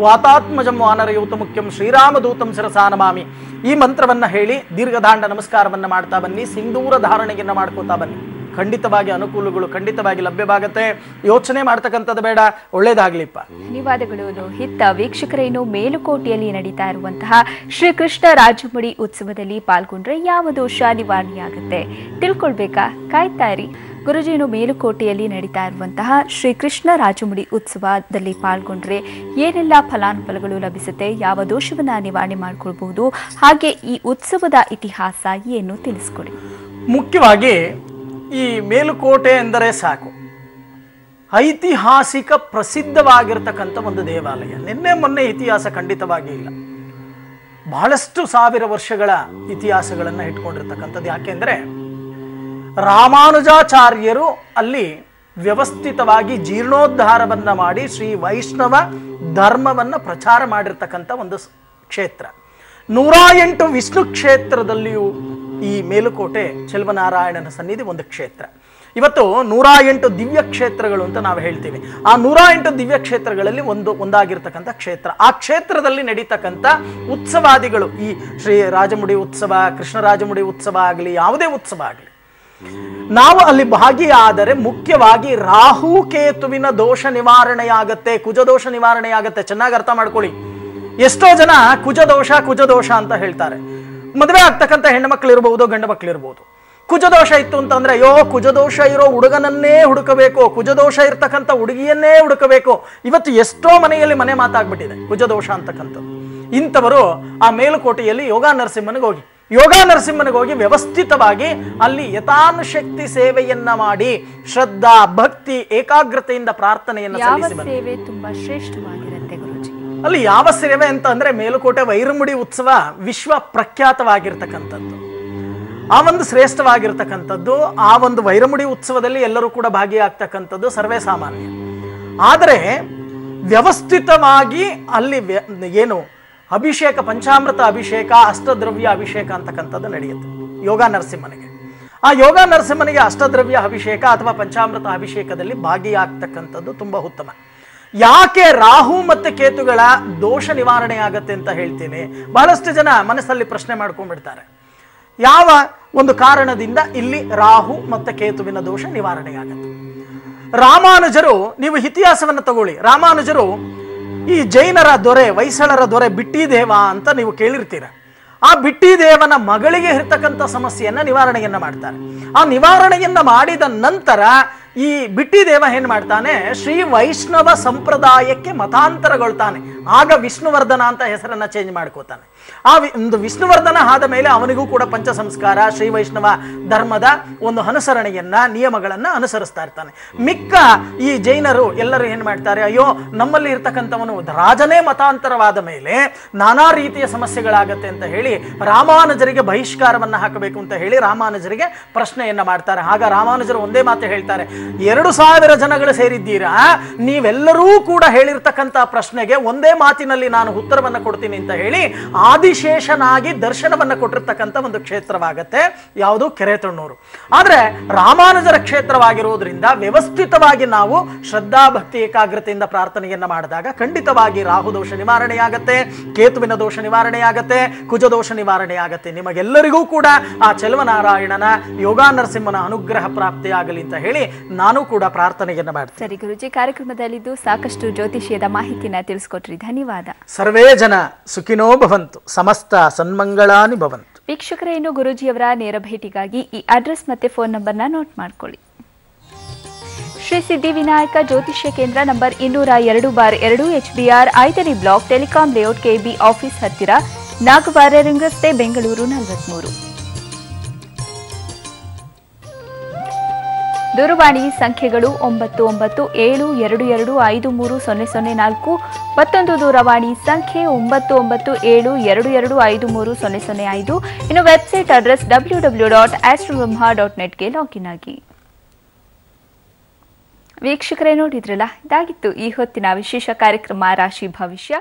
ವಾತಾತ್ಮಜಂ ವಾನರಯೂತ ಮುಖ್ಯಂ ಶ್ರೀರಾಮದೂತಂ ಶಿರಸಾ ನಮಾಮಿ ಈ ಮಂತ್ರವನ್ನ ಹೇಳಿ ದೀರ್ಘದಾಂಡ ನಮಸ್ಕಾರವನ್ನ ಮಾಡ್ತಾ ಬನ್ನಿ. ಸಿಂಧೂರ ಧಾರಣೆಯನ್ನ ಮಾಡ್ಕೋತಾ ಬನ್ನಿ. ಖಂಡಿತವಾಗಿ ಅನುಕೂಲಗಳು ಖಂಡಿತವಾಗಿ ಲಭ್ಯವಾಗುತ್ತೆ. ಯೋಚನೆ ಮಾಡ್ತಕ್ಕಂಥದ್ದು ಬೇಡ. ಒಳ್ಳೇದಾಗ್ಲಿಪ್ಪ. ಧನ್ಯವಾದಗಳು ಲೋಹಿತ್. ವೀಕ್ಷಕರೇನು ಮೇಲುಕೋಟೆಯಲ್ಲಿ ನಡೀತಾ ಇರುವಂತಹ ಶ್ರೀಕೃಷ್ಣ ರಾಜಮುಡಿ ಉತ್ಸವದಲ್ಲಿ ಪಾಲ್ಗೊಂಡ್ರೆ ಯಾವ ದೋಷ ನಿವಾರಣೆಯಾಗುತ್ತೆ ತಿಳ್ಕೊಳ್ಬೇಕಾ? ಕಾಯ್ತಾ ಇರಿ. ಗುರುಜಿನು ಮೇಲುಕೋಟೆಯಲ್ಲಿ ನಡೀತಾ ಇರುವಂತಹ ಶ್ರೀಕೃಷ್ಣ ರಾಜಮುಡಿ ಉತ್ಸವದಲ್ಲಿ ಪಾಲ್ಗೊಂಡ್ರೆ ಏನೆಲ್ಲ ಫಲಾನುಫಲಗಳು ಲಭಿಸುತ್ತೆ, ಯಾವ ದೋಷವನ್ನ ನಿವಾರಣೆ ಮಾಡ್ಕೊಳ್ಬಹುದು, ಹಾಗೆ ಈ ಉತ್ಸವದ ಇತಿಹಾಸ ಏನು ತಿಳಿಸ್ಕೊಡಿ. ಮುಖ್ಯವಾಗಿ ಈ ಮೇಲುಕೋಟೆ ಎಂದರೆ ಸಾಕು, ಐತಿಹಾಸಿಕ ಪ್ರಸಿದ್ಧವಾಗಿರ್ತಕ್ಕಂಥ ಒಂದು ದೇವಾಲಯ. ನಿನ್ನೆ ಮೊನ್ನೆ ಇತಿಹಾಸ ಖಂಡಿತವಾಗಿ ಇಲ್ಲ. ಬಹಳಷ್ಟು ಸಾವಿರ ವರ್ಷಗಳ ಇತಿಹಾಸಗಳನ್ನು ಇಟ್ಕೊಂಡಿರ್ತಕ್ಕಂಥದ್ದು. ಯಾಕೆಂದ್ರೆ ರಾಮಾನುಜಾಚಾರ್ಯರು ಅಲ್ಲಿ ವ್ಯವಸ್ಥಿತವಾಗಿ ಜೀರ್ಣೋದ್ಧಾರವನ್ನ ಮಾಡಿ ಶ್ರೀ ವೈಷ್ಣವ ಧರ್ಮವನ್ನ ಪ್ರಚಾರ ಮಾಡಿರ್ತಕ್ಕಂಥ ಒಂದು ಕ್ಷೇತ್ರ. 108 ವಿಷ್ಣು ಕ್ಷೇತ್ರದಲ್ಲಿಯೂ ಈ ಮೇಲುಕೋಟೆ ಚೆಲುವನಾರಾಯಣನ ಸನ್ನಿಧಿ ಒಂದು ಕ್ಷೇತ್ರ. ಇವತ್ತು 108 ದಿವ್ಯ ಕ್ಷೇತ್ರಗಳು ಅಂತ ನಾವು ಹೇಳ್ತೀವಿ. ಆ 108 ದಿವ್ಯ ಕ್ಷೇತ್ರಗಳಲ್ಲಿ ಒಂದಾಗಿರ್ತಕ್ಕಂಥ ಕ್ಷೇತ್ರ. ಆ ಕ್ಷೇತ್ರದಲ್ಲಿ ನಡೀತಕ್ಕಂಥ ಉತ್ಸವಾದಿಗಳು, ಈ ಶ್ರೀ ರಾಜಮುಡಿ ಉತ್ಸವ, ಕೃಷ್ಣರಾಜಮುಡಿ ಉತ್ಸವ ಆಗಲಿ, ಯಾವುದೇ ಉತ್ಸವ ಆಗಲಿ, ನಾವು ಅಲ್ಲಿ ಭಾಗಿಯಾದರೆ ಮುಖ್ಯವಾಗಿ ರಾಹುಕೇತುವಿನ ದೋಷ ನಿವಾರಣೆಯಾಗತ್ತೆ, ಕುಜದೋಷ ನಿವಾರಣೆಯಾಗತ್ತೆ. ಚೆನ್ನಾಗಿ ಅರ್ಥ ಮಾಡ್ಕೊಳ್ಳಿ. ಎಷ್ಟೋ ಜನ ಕುಜದೋಷ ಅಂತ ಹೇಳ್ತಾರೆ. ಮದುವೆ ಆಗ್ತಕ್ಕಂಥ ಹೆಣ್ಣು ಮಕ್ಕಳು ಇರಬಹುದು, ಗಂಡು ಮಕ್ಕಳು ಇರಬಹುದು. ಕುಜದೋಷ ಇತ್ತು ಅಂತಂದ್ರೆ ಅಯ್ಯೋ ಕುಜದೋಷ ಇರೋ ಹುಡುಗನನ್ನೇ ಹುಡುಕಬೇಕು, ಕುಜದೋಷ ಇರ್ತಕ್ಕಂಥ ಹುಡುಗಿಯನ್ನೇ ಹುಡುಕಬೇಕು. ಇವತ್ತು ಎಷ್ಟೋ ಮನೆಯಲ್ಲಿ ಮನೆ ಮಾತಾಗ್ಬಿಟ್ಟಿದೆ ಕುಜದೋಷ ಅಂತಕ್ಕಂಥದ್ದು. ಇಂಥವರು ಆ ಮೇಲುಕೋಟೆಯಲ್ಲಿ ಯೋಗ ನರಸಿಂಹನಿಗೆ ಹೋಗಿ ವ್ಯವಸ್ಥಿತವಾಗಿ ಅಲ್ಲಿ ಯಥಾನುಶಕ್ತಿ ಸೇವೆಯನ್ನ ಮಾಡಿ ಶ್ರದ್ಧಾ ಭಕ್ತಿ ಏಕಾಗ್ರತೆಯಿಂದ ಪ್ರಾರ್ಥನೆಯನ್ನು ಸಲ್ಲಿಸಿ ಬನ್ನಿ. ಸೇವೆ ತುಂಬಾ ಶ್ರೇಷ್ಠವಾಗಿರುತ್ತೆ ಗುರುಜಿ. ಅಲ್ಲಿ ಯಾವ ಸೇವೆ ಅಂತ ಅಂದ್ರೆ ಮೇಲುಕೋಟೆ ವೈರಮುಡಿ ಉತ್ಸವ ವಿಶ್ವ ಪ್ರಖ್ಯಾತವಾಗಿರ್ತಕ್ಕಂಥದ್ದು. ಆ ಒಂದು ಶ್ರೇಷ್ಠವಾಗಿರ್ತಕ್ಕಂಥದ್ದು. ಆ ಒಂದು ವೈರಮುಡಿ ಉತ್ಸವದಲ್ಲಿ ಎಲ್ಲರೂ ಕೂಡ ಭಾಗಿಯಾಗ್ತಕ್ಕಂಥದ್ದು ಸರ್ವೇ ಸಾಮಾನ್ಯ. ಆದರೆ ವ್ಯವಸ್ಥಿತವಾಗಿ ಅಲ್ಲಿ ಏನು ಅಭಿಷೇಕ, ಪಂಚಾಮೃತ ಅಭಿಷೇಕ, ಅಷ್ಟದ್ರವ್ಯ ಅಭಿಷೇಕ ಅಂತಕ್ಕಂಥದ್ದು ನಡೆಯುತ್ತೆ ಯೋಗ ನರಸಿಂಹನಿಗೆ. ಆ ಯೋಗ ನರಸಿಂಹನಿಗೆ ಅಷ್ಟದ್ರವ್ಯ ಅಭಿಷೇಕ ಅಥವಾ ಪಂಚಾಮೃತ ಅಭಿಷೇಕದಲ್ಲಿ ಭಾಗಿಯಾಗ್ತಕ್ಕಂಥದ್ದು ತುಂಬಾ ಉತ್ತಮ. ಯಾಕೆ ರಾಹು ಮತ್ತೆ ಕೇತುಗಳ ದೋಷ ನಿವಾರಣೆ ಆಗತ್ತೆ ಅಂತ ಹೇಳ್ತೀನಿ. ಬಹಳಷ್ಟು ಜನ ಮನಸ್ಸಲ್ಲಿ ಪ್ರಶ್ನೆ ಮಾಡ್ಕೊಂಡ್ಬಿಡ್ತಾರೆ, ಯಾವ ಒಂದು ಕಾರಣದಿಂದ ಇಲ್ಲಿ ರಾಹು ಮತ್ತೆ ಕೇತುವಿನ ದೋಷ ನಿವಾರಣೆ ಆಗತ್ತೆ. ರಾಮಾನುಜರು, ನೀವು ಇತಿಹಾಸವನ್ನು ತಗೊಳ್ಳಿ, ರಾಮಾನುಜರು ಈ ಜೈನರ ದೊರೆ, ಹೊಯ್ಸಳರ ದೊರೆ ಬಿಟ್ಟಿದೇವ ಅಂತ ನೀವು ಕೇಳಿರ್ತೀರ. ಆ ಬಿಟ್ಟಿದೇವನ ಮಗಳಿಗೆ ಇರ್ತಕ್ಕಂಥ ಸಮಸ್ಯೆಯನ್ನ ನಿವಾರಣೆಯನ್ನ ಮಾಡ್ತಾರೆ. ಆ ನಿವಾರಣೆಯನ್ನ ಮಾಡಿದ ನಂತರ ಈ ಬಿಟ್ಟಿದೇವ ಏನ್ ಮಾಡ್ತಾನೆ, ಶ್ರೀ ವೈಷ್ಣವ ಸಂಪ್ರದಾಯಕ್ಕೆ ಮತಾಂತರಗೊಳ್ತಾನೆ. ಆಗ ವಿಷ್ಣುವರ್ಧನ ಅಂತ ಹೆಸರನ್ನ ಚೇಂಜ್ ಮಾಡ್ಕೋತಾನೆ. ಆ ಒಂದು ವಿಷ್ಣುವರ್ಧನ ಆದ ಮೇಲೆ ಅವನಿಗೂ ಕೂಡ ಪಂಚ ಸಂಸ್ಕಾರ, ಶ್ರೀ ವೈಷ್ಣವ ಧರ್ಮದ ಒಂದು ಅನುಸರಣೆಯನ್ನ, ನಿಯಮಗಳನ್ನ ಅನುಸರಿಸ್ತಾ ಇರ್ತಾನೆ. ಮಿಕ್ಕ ಈ ಜೈನರು ಎಲ್ಲರೂ ಏನ್ ಮಾಡ್ತಾರೆ, ಅಯ್ಯೋ ನಮ್ಮಲ್ಲಿ ಇರ್ತಕ್ಕಂಥವನು ರಾಜನೇ ಮತಾಂತರವಾದ ಮೇಲೆ ನಾನಾ ರೀತಿಯ ಸಮಸ್ಯೆಗಳಾಗತ್ತೆ ಅಂತ ಹೇಳಿ ರಾಮಾನುಜರಿಗೆ ಬಹಿಷ್ಕಾರವನ್ನ ಹಾಕಬೇಕು ಅಂತ ಹೇಳಿ ರಾಮಾನುಜರಿಗೆ ಪ್ರಶ್ನೆಯನ್ನ ಮಾಡ್ತಾರೆ. ಆಗ ರಾಮಾನುಜರು ಒಂದೇ ಮಾತು ಹೇಳ್ತಾರೆ, 2000 ಜನಗಳು ಸೇರಿದ್ದೀರಾ, ನೀವೆಲ್ಲರೂ ಕೂಡ ಹೇಳಿರ್ತಕ್ಕಂಥ ಪ್ರಶ್ನೆಗೆ ಒಂದೇ ಮಾತಿನಲ್ಲಿ ನಾನು ಉತ್ತರವನ್ನು ಕೊಡ್ತೀನಿ ಅಂತ ಹೇಳಿ ಆದಿಶೇಷನಾಗಿ ದರ್ಶನವನ್ನು ಕೊಟ್ಟಿರ್ತಕ್ಕಂಥ ಒಂದು ಕ್ಷೇತ್ರವಾಗತ್ತೆ ಯಾವುದು ಕೆರೆತೊಣ್ಣೂರು. ಆದ್ರೆ ರಾಮಾನುಜರ ಕ್ಷೇತ್ರವಾಗಿರುವುದರಿಂದ ವ್ಯವಸ್ಥಿತವಾಗಿ ನಾವು ಶ್ರದ್ಧಾ ಭಕ್ತಿ ಏಕಾಗ್ರತೆಯಿಂದ ಪ್ರಾರ್ಥನೆಯನ್ನ ಮಾಡಿದಾಗ ಖಂಡಿತವಾಗಿ ರಾಹು ದೋಷ ನಿವಾರಣೆಯಾಗತ್ತೆ, ಕೇತುವಿನ ದೋಷ ನಿವಾರಣೆಯಾಗತ್ತೆ, ಕುಜ ದೋಷ ನಿವಾರಣೆಯಾಗತ್ತೆ. ನಿಮಗೆಲ್ಲರಿಗೂ ಕೂಡ ಆ ಚೆಲುವನಾರಾಯಣನ ಯೋಗ ನರಸಿಂಹನ ಅನುಗ್ರಹ ಪ್ರಾಪ್ತಿಯಾಗಲಿ ಅಂತ ಹೇಳಿ ನಾನು ಕೂಡ ಪ್ರಾರ್ಥನೆಯನ್ನ ಮಾಡ್ತೀನಿ. ಸರಿ ಗುರುಜಿ, ಕಾರ್ಯಕ್ರಮದಲ್ಲಿದ್ದು ಸಾಕಷ್ಟು ಜ್ಯೋತಿಷ್ಯದ ಮಾಹಿತಿನ ತಿಳಿಸ್ಕೊಟ್ರಿ, ಧನ್ಯವಾದ. ಸರ್ವೇ ಜನ ಸುಖಿನೋ ಭವಂತು, ಸಮಸ್ತ ಸನ್ಮಂಗಳಾನಿ ಭವಂತು. ವೀಕ್ಷಕರೇ, ಇನ್ನು ಗುರೂಜಿಯವರ ನೇರ ಭೇಟಿಗಾಗಿ ಈ ಅಡ್ರೆಸ್ ಮತ್ತೆ ಫೋನ್ ನಂಬರ್ನ ನೋಟ್ ಮಾಡ್ಕೊಳ್ಳಿ. ಶ್ರೀ ಸಿದ್ಧಿವಿನಾಯಕ ಜ್ಯೋತಿಷ್ಯ ಕೇಂದ್ರ ನಂಬರ್ 202/2 HBR 5ನೇ block, telecom layout, KB office ಹತ್ತಿರ, ನಾಗವಾರ ರಿಂಗ್ ರಸ್ತೆ, ಬೆಂಗಳೂರು 43. ದೂರವಾಣಿ ಸಂಖ್ಯೆಗಳು 997222530004, ಮತ್ತೊಂದು ದೂರವಾಣಿ ಸಂಖ್ಯೆ 997222530005. ಇನ್ನು ವೆಬ್ಸೈಟ್ ಅಡ್ರೆಸ್ www.astrobrahma.net ಲಾಗಿನ್ ಆಗಿ. ವೀಕ್ಷಕರೇ, ನೋಡಿದ್ರಲ್ಲ, ಇದಾಗಿತ್ತು ಈ ಹೊತ್ತಿನ ವಿಶೇಷ ಕಾರ್ಯಕ್ರಮ ರಾಶಿ ಭವಿಷ್ಯ.